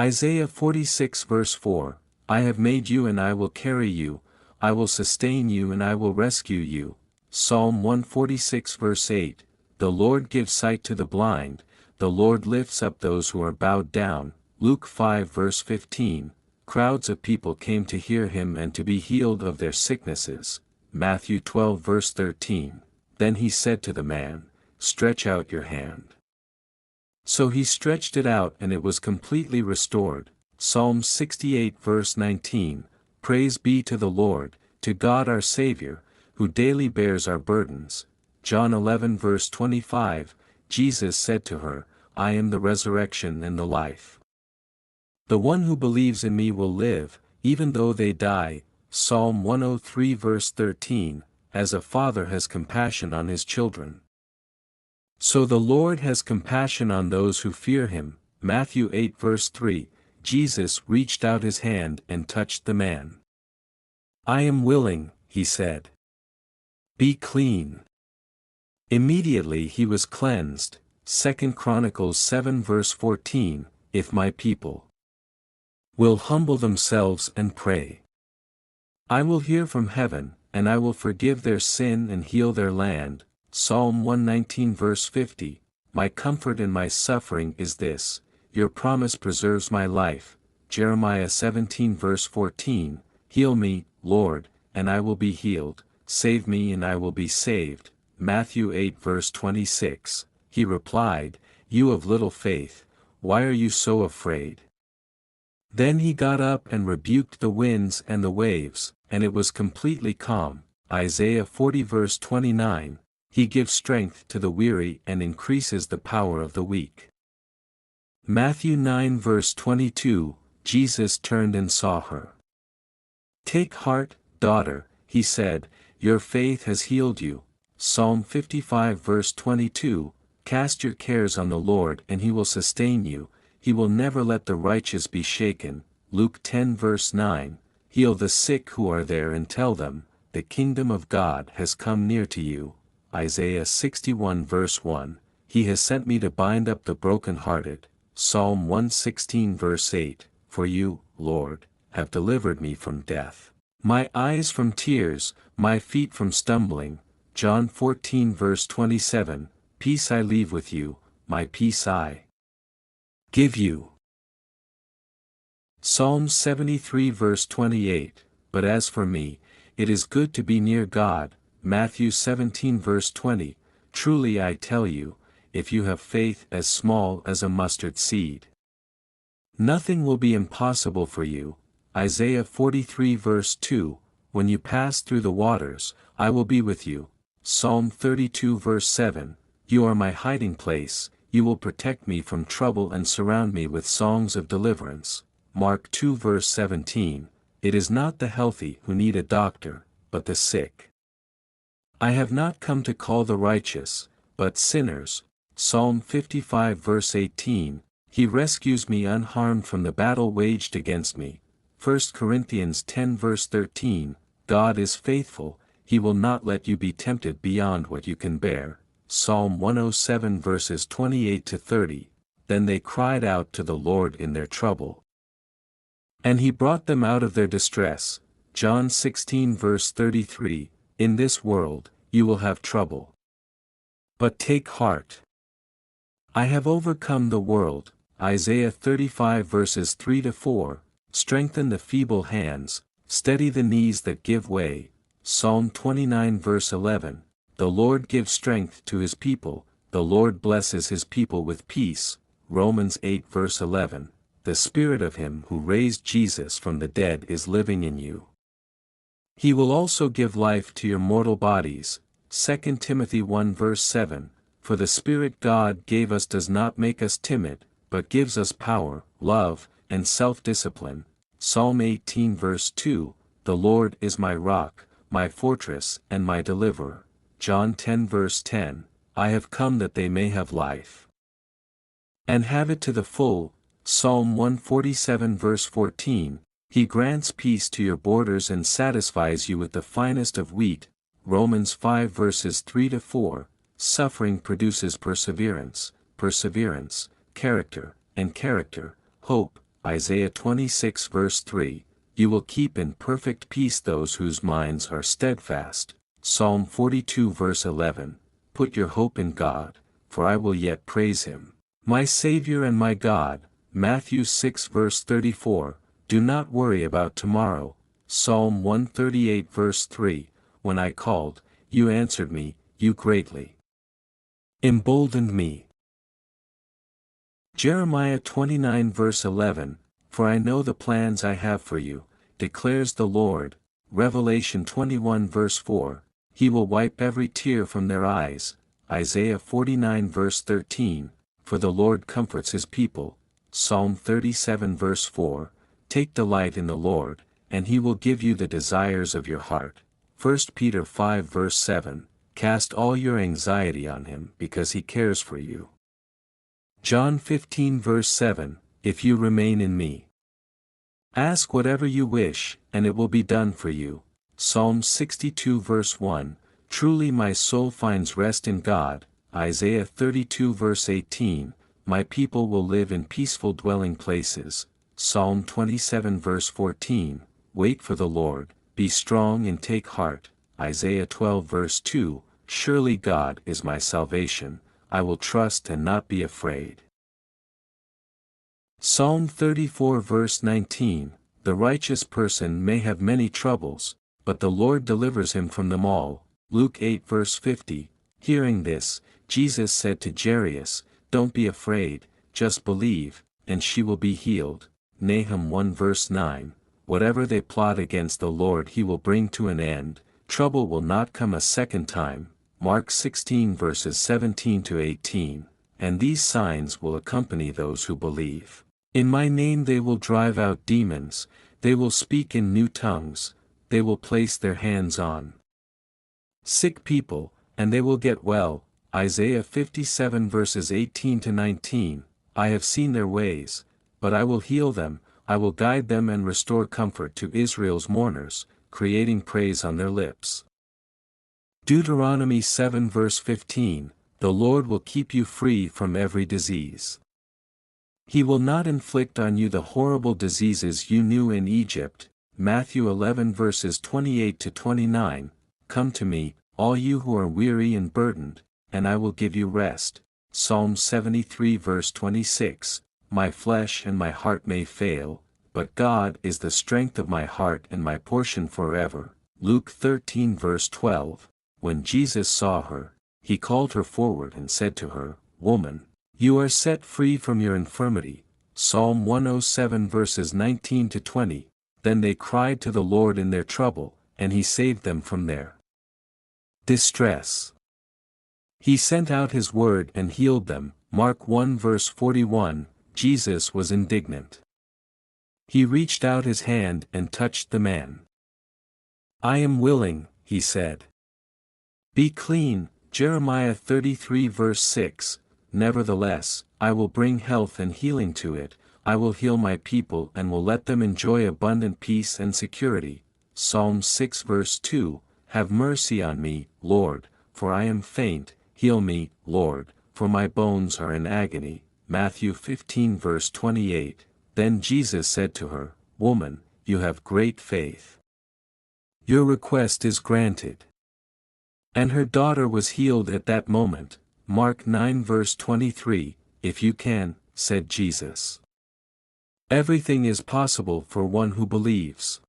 Isaiah 46 verse 4, I have made you and I will carry you, I will sustain you and I will rescue you. Psalm 146 verse 8, the Lord gives sight to the blind, the Lord lifts up those who are bowed down. Luke 5 verse 15, crowds of people came to hear him and to be healed of their sicknesses. Matthew 12 verse 13, then he said to the man, stretch out your hand. So he stretched it out and it was completely restored. Psalm 68 verse 19, praise be to the Lord, to God our Savior, who daily bears our burdens. John 11 verse 25, Jesus said to her, I am the resurrection and the life. The one who believes in me will live, even though they die. Psalm 103 verse 13, as a father has compassion on his children, so the Lord has compassion on those who fear him. Matthew 8 verse 3, Jesus reached out his hand and touched the man. I am willing, he said. Be clean. Immediately he was cleansed. 2 Chronicles 7 verse 14, if my people will humble themselves and pray, I will hear from heaven, and I will forgive their sin and heal their land. Psalm 119 verse 50, my comfort in my suffering is this, your promise preserves my life. Jeremiah 17 verse 14, heal me, Lord, and I will be healed, save me and I will be saved. Matthew 8 verse 26, he replied, you of little faith, why are you so afraid? Then he got up and rebuked the winds and the waves, and it was completely calm. Isaiah 40 verse 29, he gives strength to the weary and increases the power of the weak. Matthew 9 verse 22, Jesus turned and saw her. Take heart, daughter, he said, your faith has healed you. Psalm 55 verse 22, cast your cares on the Lord and he will sustain you, he will never let the righteous be shaken. Luke 10 verse 9, heal the sick who are there and tell them, the kingdom of God has come near to you. Isaiah 61 verse 1, he has sent me to bind up the brokenhearted. Psalm 116 verse 8, for you, Lord, have delivered me from death, my eyes from tears, my feet from stumbling. John 14 verse 27, peace I leave with you, my peace I give you. Psalm 73 verse 28, but as for me, it is good to be near God. Matthew 17 verse 20, truly I tell you, if you have faith as small as a mustard seed, nothing will be impossible for you. Isaiah 43 verse 2, when you pass through the waters, I will be with you. Psalm 32 verse 7, you are my hiding place, you will protect me from trouble and surround me with songs of deliverance. Mark 2 verse 17, it is not the healthy who need a doctor, but the sick. I have not come to call the righteous, but sinners. Psalm 55 verse 18, he rescues me unharmed from the battle waged against me. 1 Corinthians 10 verse 13, God is faithful, he will not let you be tempted beyond what you can bear. Psalm 107 verses 28 to 30, then they cried out to the Lord in their trouble, and he brought them out of their distress. John 16 verse 33, in this world, you will have trouble. But take heart. I have overcome the world. Isaiah 35 verses 3 to 4, strengthen the feeble hands, steady the knees that give way. Psalm 29 verse 11, the Lord gives strength to his people, the Lord blesses his people with peace. Romans 8 verse 11, the Spirit of him who raised Jesus from the dead is living in you. He will also give life to your mortal bodies. 2 Timothy 1 verse 7, for the Spirit God gave us does not make us timid, but gives us power, love, and self-discipline. Psalm 18 verse 2, the Lord is my rock, my fortress and my deliverer. John 10 verse 10, I have come that they may have life, and have it to the full. Psalm 147 verse 14, he grants peace to your borders and satisfies you with the finest of wheat. Romans 5 verses 3 to 4, suffering produces perseverance, perseverance, character, and character, hope. Isaiah 26 verse 3, you will keep in perfect peace those whose minds are steadfast. Psalm 42 verse 11, put your hope in God, for I will yet praise him, my Savior and my God. Matthew 6 verse 34, do not worry about tomorrow. Psalm 138 verse 3, when I called, you answered me, you greatly emboldened me. Jeremiah 29 verse 11, for I know the plans I have for you, declares the Lord. Revelation 21 verse 4, he will wipe every tear from their eyes. Isaiah 49 verse 13, for the Lord comforts his people. Psalm 37 verse 4, take delight in the Lord, and he will give you the desires of your heart. 1 Peter 5 verse 7, cast all your anxiety on him because he cares for you. John 15 verse 7, if you remain in me, ask whatever you wish, and it will be done for you. Psalm 62 verse 1, truly my soul finds rest in God. Isaiah 32 verse 18, my people will live in peaceful dwelling places. Psalm 27 verse 14, wait for the Lord, be strong and take heart. Isaiah 12 verse 2, surely God is my salvation, I will trust and not be afraid. Psalm 34 verse 19, the righteous person may have many troubles, but the Lord delivers him from them all. Luke 8 verse 50, hearing this, Jesus said to Jairus, don't be afraid, just believe, and she will be healed. Nahum 1 verse 9, whatever they plot against the Lord he will bring to an end, trouble will not come a second time. Mark 16 verses 17 to 18, and these signs will accompany those who believe. In my name they will drive out demons, they will speak in new tongues, they will place their hands on sick people, and they will get well. Isaiah 57 verses 18 to 19, I have seen their ways, but I will heal them, I will guide them and restore comfort to Israel's mourners, creating praise on their lips. Deuteronomy 7 verse 15, the Lord will keep you free from every disease. He will not inflict on you the horrible diseases you knew in Egypt. Matthew 11 verses 28 to 29, come to me, all you who are weary and burdened, and I will give you rest. Psalm 73 verse 26, my flesh and my heart may fail, but God is the strength of my heart and my portion forever. Luke 13 verse 12, when Jesus saw her, he called her forward and said to her, woman, you are set free from your infirmity. Psalm 107 verses 19 to 20, then they cried to the Lord in their trouble, and he saved them from their distress. He sent out his word and healed them. Mark 1 verse 41, Jesus was indignant. He reached out his hand and touched the man. I am willing, he said. Be clean. Jeremiah 33 verse 6, nevertheless, I will bring health and healing to it, I will heal my people and will let them enjoy abundant peace and security. Psalm 6 verse 2, have mercy on me, Lord, for I am faint, heal me, Lord, for my bones are in agony. Matthew 15 verse 28, then Jesus said to her, woman, you have great faith. Your request is granted. And her daughter was healed at that moment. Mark 9 verse 23, if you can, said Jesus. Everything is possible for one who believes.